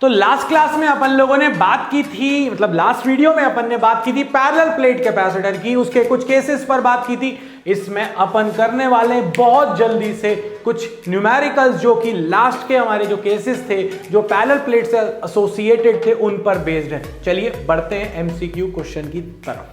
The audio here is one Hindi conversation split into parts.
तो लास्ट क्लास में अपन लोगों ने बात की थी, मतलब लास्ट वीडियो में अपन ने बात की थी पैरेलल प्लेट कैपेसिटर की, उसके कुछ केसेस पर बात की थी। इसमें अपन करने वाले बहुत जल्दी से कुछ न्यूमेरिकल्स जो कि लास्ट के हमारे जो केसेस थे जो पैरेलल प्लेट से एसोसिएटेड थे उन पर बेस्ड है। चलिए बढ़ते हैं एमसीक्यू क्वेश्चन की तरफ।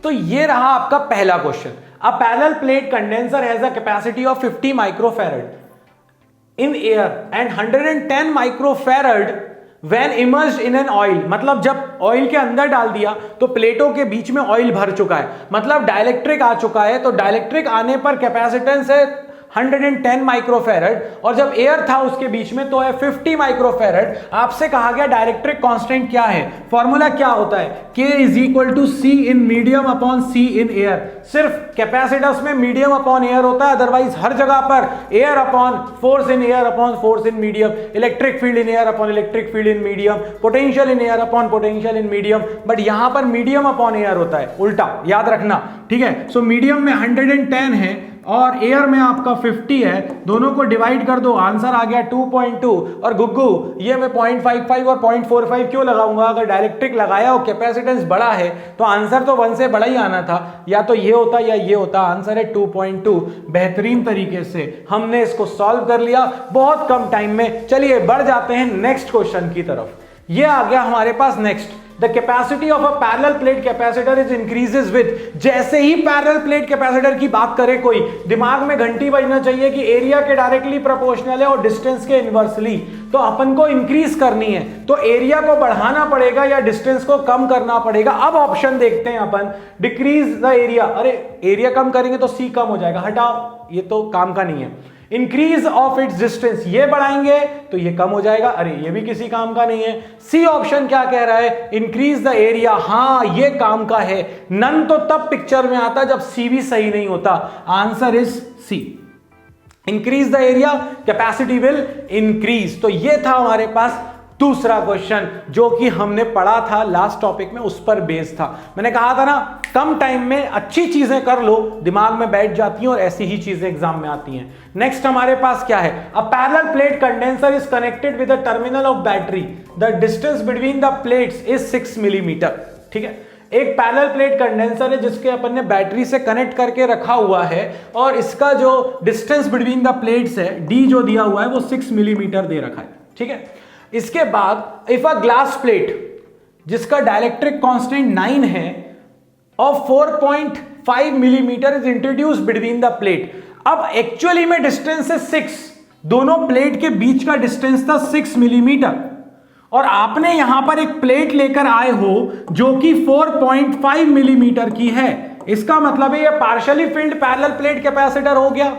तो ये रहा आपका पहला question. A parallel plate condenser has a capacity of 50 microfarad in air and 110 microfarad when emerged in an oil. मतलब जब ऑयल के अंदर डाल दिया तो प्लेटों के बीच में ऑयल भर चुका है, मतलब डाइलेक्ट्रिक आ चुका है। तो डाइलेक्ट्रिक आने पर कैपेसिटेंस है 110 माइक्रोफैरड और जब एयर था उसके बीच में तो है 50 माइक्रोफैरड। आपसे कहा गया डाइलेक्ट्रिक कांस्टेंट क्या है, फॉर्मूला क्या होता है, K is equal to C in medium upon C in air. सिर्फ कैपेसिटर्स में मीडियम अपॉन एयर होता है, अदरवाइज हर जगह पर air upon force in air upon force in medium, electric field in air upon electric field in medium, potential in air upon potential in medium. But यहां पर मीडियम अपॉन एयर होता है, उल्टा याद रखना, ठीक है। सो मीडियम में 110 है और एयर में आपका 50 है, दोनों को डिवाइड कर दो, आंसर आ गया 2.2। और गुग्गू ये मैं 0.55 और 0.45 क्यों लगाऊंगा, अगर डाइलेक्ट्रिक लगाया और कैपेसिटेंस बड़ा है तो आंसर तो 1 से बड़ा ही आना था, या तो ये होता या ये होता। आंसर है 2.2। बेहतरीन तरीके से हमने इसको सॉल्व कर लिया बहुत कम टाइम में। चलिए बढ़ जाते हैं नेक्स्ट क्वेश्चन की तरफ। ये आ गया हमारे पास next. The capacity of a parallel plate capacitor is increases with। जैसे ही पैरेलल प्लेट कैपेसिटर की बात करे कोई, दिमाग में घंटी बजना चाहिए कि एरिया के डायरेक्टली प्रोपोर्शनल है और डिस्टेंस के इनवर्सली। तो अपन को इंक्रीज करनी है तो एरिया को बढ़ाना पड़ेगा या डिस्टेंस को कम करना पड़ेगा। अब ऑप्शन देखते हैं अपन, डिक्रीज द एरिया। अरे एरिया कम करेंगे तो सी कम हो जाएगा, हटाओ, ये तो काम का नहीं है। इंक्रीज ऑफ इट्स डिस्टेंस, ये बढ़ाएंगे तो ये कम हो जाएगा, अरे ये भी किसी काम का नहीं है। सी ऑप्शन क्या कह रहा है, इंक्रीज द एरिया, हाँ ये काम का है। नन तो तब पिक्चर में आता जब सी भी सही नहीं होता। Answer is C, increase the area capacity will increase. तो ये था हमारे पास दूसरा क्वेश्चन जो कि हमने पढ़ा था लास्ट टॉपिक में, उस पर बेस्ड था। मैंने कहा था ना कम टाइम में अच्छी चीजें कर लो, दिमाग में बैठ जाती हैं और ऐसी ही चीजें एग्जाम में आती हैं। नेक्स्ट हमारे पास क्या है, a parallel plate condenser is connected with the terminal of battery, the distance between the plates is 6 millimetre. ठीक है, एक पैरेलल प्लेट कंडेंसर है जिसके अपन ने बैटरी से कनेक्ट करके रखा हुआ है और इसका जो डिस्टेंस बिटवीन द प्लेट्स है डी जो दिया हुआ है वो 6 मिलीमीटर दे रखा है। ठीक है, इसके बाद इफ अ ग्लास प्लेट जिसका डाइलेक्ट्रिक कांस्टेंट 9 है और 4.5 millimetre is introduce between the plate. अब एक्चुअली में डिस्टेंस है 6, दोनों प्लेट के बीच का डिस्टेंस था 6 मिलीमीटर और आपने यहां पर एक प्लेट लेकर आए हो जो कि 4.5 मिलीमीटर की है। इसका मतलब है ये partially filled parallel plate capacitor हो गया।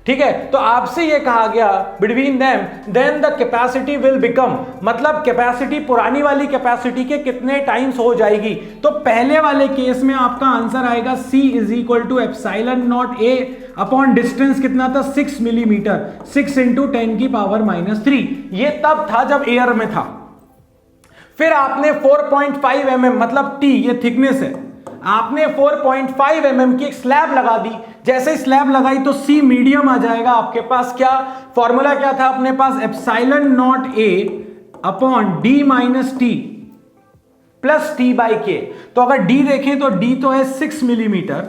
ठीक है, तो आपसे ये कहा गया between them then the capacity will become, मतलब कैपेसिटी पुरानी वाली कैपेसिटी के कितने टाइम्स हो जाएगी। तो पहले वाले केस में आपका आंसर आएगा C is equal to epsilon not A upon distance कितना था 6 मिलीमीटर, 6 इंटू 10 की पावर -3। ये तब था जब एयर में था। फिर आपने 4.5 mm मतलब T ये थिकनेस है, आपने 4.5 mm की एक स्लैब लगा दी। जैसे स्लैब लगाई तो C मीडियम आ जाएगा आपके पास। क्या फॉर्मूला क्या था अपने पास, epsilon not A upon D minus T plus T by K। तो अगर D देखें तो D तो है 6 मिलीमीटर,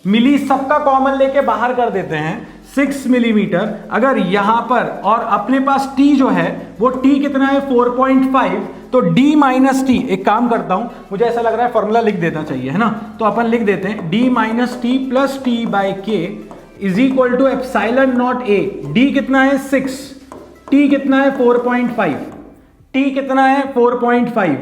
मिली सबका कॉमन लेके बाहर कर देते हैं 6 मिलीमीटर। अगर यहां पर और अपने पास T जो है वो T कितना है 4.5, तो D माइनस टी, एक काम करता हूं, मुझे ऐसा लग रहा है फॉर्मूला लिख देना चाहिए, है ना, तो अपन लिख देते हैं D minus T plus T by K is equal to epsilon not A। D कितना है 6, T कितना है 4.5, T कितना है 4.5,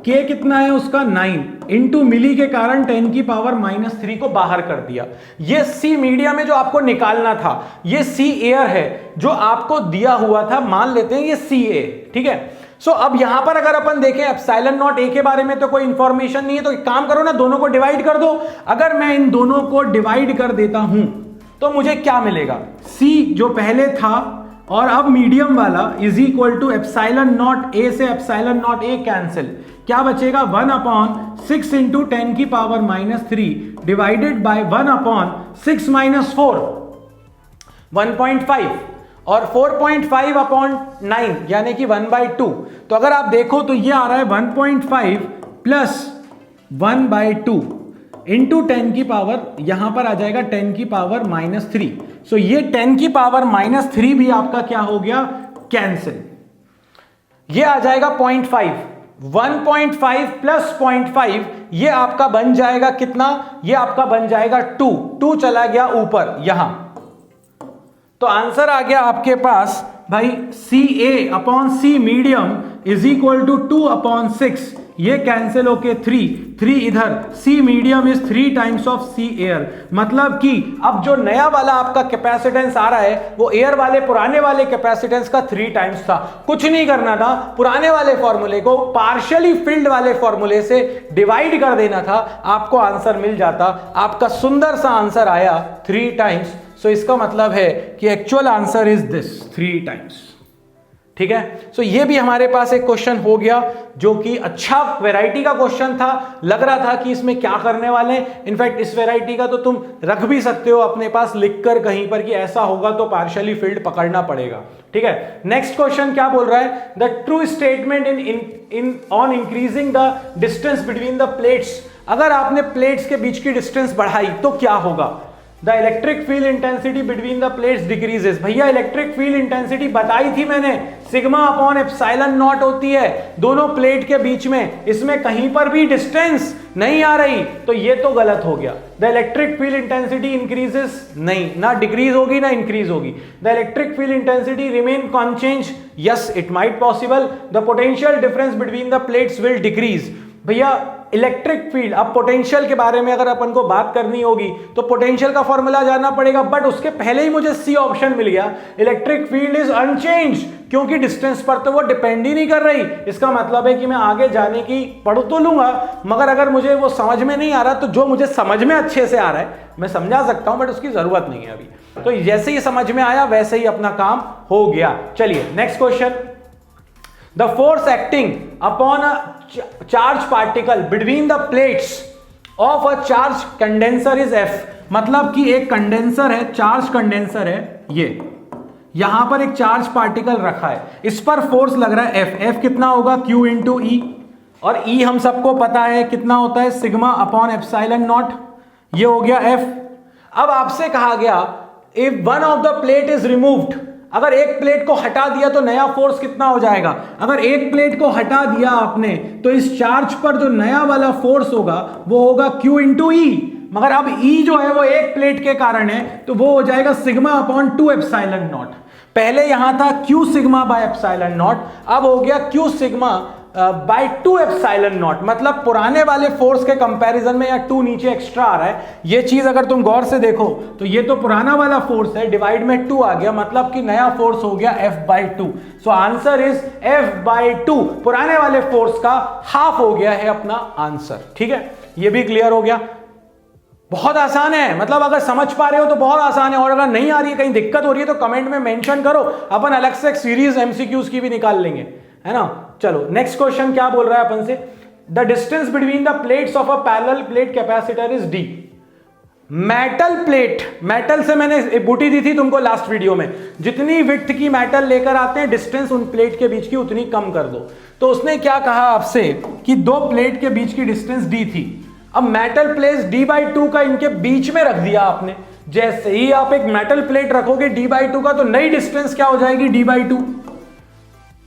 K कितना है उसका 9 इंटू मिली के कारण 10 की पावर -3 को बाहर कर दिया। ये C मीडिया में जो आपको निकालना था, ये C एयर है जो आपको दिया हुआ था, मान लेते हैं ये CA। ठीक है, सो अब यहां पर अगर अपन देखें एप्सिलॉन नॉट A के बारे में तो कोई इंफॉर्मेशन नहीं है, तो एक काम करो ना, दोनों को डिवाइड कर दो। अगर मैं इन दोनों को डिवाइड कर देता हूं तो मुझे क्या मिलेगा, C जो पहले था और अब मीडियम वाला is equal to epsilon not A से एप्सिलॉन नॉट A कैंसिल, क्या बचेगा 1/6 इंटू 10 की पावर -3 डिवाइडेड बाय 1/6 - 4 1.5 और 4.5/9 यानी कि 1/2। तो अगर आप देखो तो ये आ रहा है 1.5 प्लस 1/2 इंटू 10 की पावर, यहां पर आ जाएगा 10 की पावर -3। सो ये 10 की पावर -3 भी आपका क्या हो गया, कैंसिल। ये आ जाएगा 0.5, 1.5 प्लस 0.5 ये आपका बन जाएगा कितना, ये आपका बन जाएगा 2 चला गया ऊपर यहां। तो आंसर आ गया आपके पास भाई CA/C medium is equal to 2/6, ये कैंसिल होके 3 इधर, C medium is 3 times of C air. मतलब कि अब जो नया वाला आपका कैपेसिटेंस आ रहा है वो एयर वाले पुराने वाले कैपेसिटेंस का 3 टाइम्स था। कुछ नहीं करना था, पुराने वाले फॉर्मूले को पार्शियली फिल्ड वाले फॉर्मूले से डिवाइड कर देना था, आपको आंसर मिल जाता। आपका सुंदर सा आंसर आया 3 टाइम्स। सो इसका मतलब है कि actual answer is this 3 times. ठीक है, सो ये भी हमारे पास एक क्वेश्चन हो गया जो कि अच्छा वैरायटी का क्वेश्चन था। लग रहा था कि इसमें क्या करने वाले हैं। इनफैक्ट इस वैरायटी का तो तुम रख भी सकते हो अपने पास लिखकर कहीं पर कि ऐसा होगा तो पार्शियली फील्ड पकड़ना पड़ेगा। ठीक है, नेक्स्ट क्वेश्चन क्या बोल रहा है, the true statement in on increasing the distance between the plates. अगर आपने प्लेट्स के बीच की डिस्टेंस बढ़ाई तो क्या होगा, the electric field intensity between the plates decreases. भैया इलेक्ट्रिक फील्ड इंटेंसिटी बताई थी मैंने, σ/ε0 होती है दोनों प्लेट के बीच में, इसमें कहीं पर भी डिस्टेंस नहीं आ रही, तो ये तो गलत हो गया। The electric field intensity increases, नहीं, ना डिक्रीज होगी ना इंक्रीज होगी। The electric field intensity remain constant, yes it might possible. The potential difference between the plates will decrease. भैया इलेक्ट्रिक फील्ड, अब पोटेंशियल के बारे में अगर अपन को बात करनी होगी तो पोटेंशियल का फॉर्मूला जानना पड़ेगा, बट उसके पहले ही मुझे सी ऑप्शन मिल गया, इलेक्ट्रिक फील्ड इज अनचेंज, क्योंकि डिस्टेंस पर तो वो डिपेंड ही नहीं कर रही। इसका मतलब है कि मैं आगे जाने की पढ़ तो लूंगा, मगर अगर मुझे वो समझ में नहीं आ रहा तो जो मुझे समझ में अच्छे से आ रहा है मैं समझा सकता हूं, बट उसकी जरूरत नहीं है अभी। तो जैसे ही समझ में आया वैसे ही अपना काम हो गया। चलिए next question, the force acting upon a charge particle between the plates of a charge condenser is F। मतलब कि एक कंडेंसर है, चार्ज कंडेंसर है, ये यहां पर एक चार्ज पार्टिकल रखा है, इस पर फोर्स लग रहा है F कितना होगा, Q इंटू E, और E हम सबको पता है कितना होता है, σ/ε0, ये हो गया F। अब आपसे कहा गया if one of the plate is removed, अगर एक प्लेट को हटा दिया तो नया फोर्स कितना हो जाएगा। अगर एक प्लेट को हटा दिया आपने तो इस चार्ज पर जो नया वाला फोर्स होगा वो होगा Q इंटू E, मगर अब E जो है वो एक प्लेट के कारण है तो वो हो जाएगा σ/2ε0। पहले यहां था Q σ/ε0, अब हो गया Q σ/2ε0। मतलब पुराने वाले फोर्स के कंपैरिजन में या 2 नीचे एक्स्ट्रा आ रहा है। ये चीज अगर तुम गौर से देखो तो ये तो पुराना वाला फोर्स है, डिवाइड में 2 आ गया, मतलब कि नया फोर्स हो गया F/2। So answer is F/2, पुराने वाले फोर्स का हाफ हो गया है अपना आंसर। ठीक है, ये भी क्लियर हो गया। बहुत आसान है, मतलब अगर समझ पा रहे हो तो बहुत आसान है, और अगर नहीं आ रही है, कहीं दिक्कत हो रही है तो कमेंट में मेंशन करो, अपन अलग से एक सीरीज MCQs की भी निकाल लेंगे, है ना। चलो नेक्स्ट क्वेश्चन क्या बोल रहा है अपन से, the distance between the plates of a parallel plate capacitor is D। Metal plate, metal से मैंने बूटी दी थी तुमको लास्ट वीडियो में, जितनी विड्थ की मेटल लेकर आते हैं डिस्टेंस उन प्लेट के बीच की उतनी कम कर दो। तो उसने क्या कहा आपसे कि 2 प्लेट के बीच की डिस्टेंस D थी, अब मेटल प्लेट D/2 का इनके बीच में रख दिया आपने। जैसे ही आप एक मेटल प्लेट रखोगे D/2 का तो नई डिस्टेंस क्या हो जाएगी, D/2।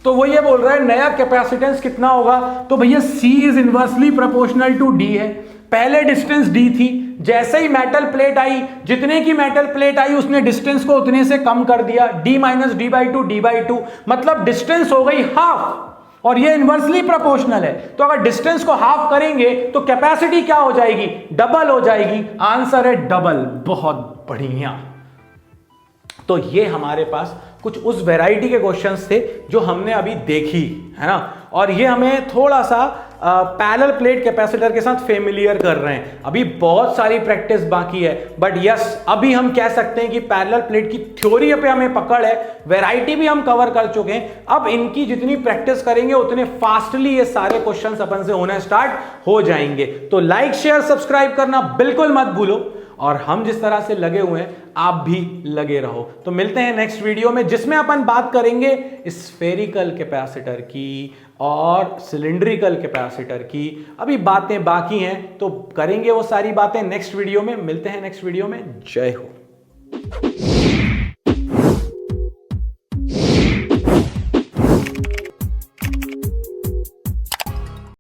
तो वो ये बोल रहा है नया कैपेसिटेंस कितना होगा, तो भैया C is inversely proportional to D है। पहले डिस्टेंस D थी, जैसे ही मेटल प्लेट आई, जितने की मेटल प्लेट आई उसने डिस्टेंस को उतने से कम कर दिया, D - D/2 D/2, मतलब डिस्टेंस हो गई हाफ, और ये इनवर्सली प्रोपोर्शनल है। तो अगर डिस्टेंस को हाफ करेंगे तो कैपेसिटी क्या हो जाएगी, डबल हो जाएगी। आंसर है डबल, बहुत बढ़िया। तो ये हमारे पास कुछ उस वैरायटी के क्वेश्चंस थे जो हमने अभी देखी, है ना, और ये हमें थोड़ा सा पैरेलल प्लेट कैपेसिटर के साथ फेमिलियर कर रहे हैं। अभी बहुत सारी प्रैक्टिस बाकी है, बट यस अभी हम कह सकते हैं कि पैरेलल प्लेट की थ्योरी पे हमें पकड़ है, वैरायटी भी हम कवर कर चुके हैं। अब इनकी जितनी प्रैक्टिस करेंगे उतने फास्टली ये सारे क्वेश्चंस अपन से होना स्टार्ट हो जाएंगे। तो लाइक शेयर सब्सक्राइब करना बिल्कुल मत भूलो, और हम जिस तरह से लगे हुए हैं आप भी लगे रहो। तो मिलते हैं नेक्स्ट वीडियो में, जिसमें अपन बात करेंगे स्फेरिकल कैपेसिटर की और सिलिंड्रिकल कैपेसिटर की। अभी बातें बाकी हैं तो करेंगे वो सारी बातें नेक्स्ट वीडियो में। मिलते हैं नेक्स्ट वीडियो में। जय हो।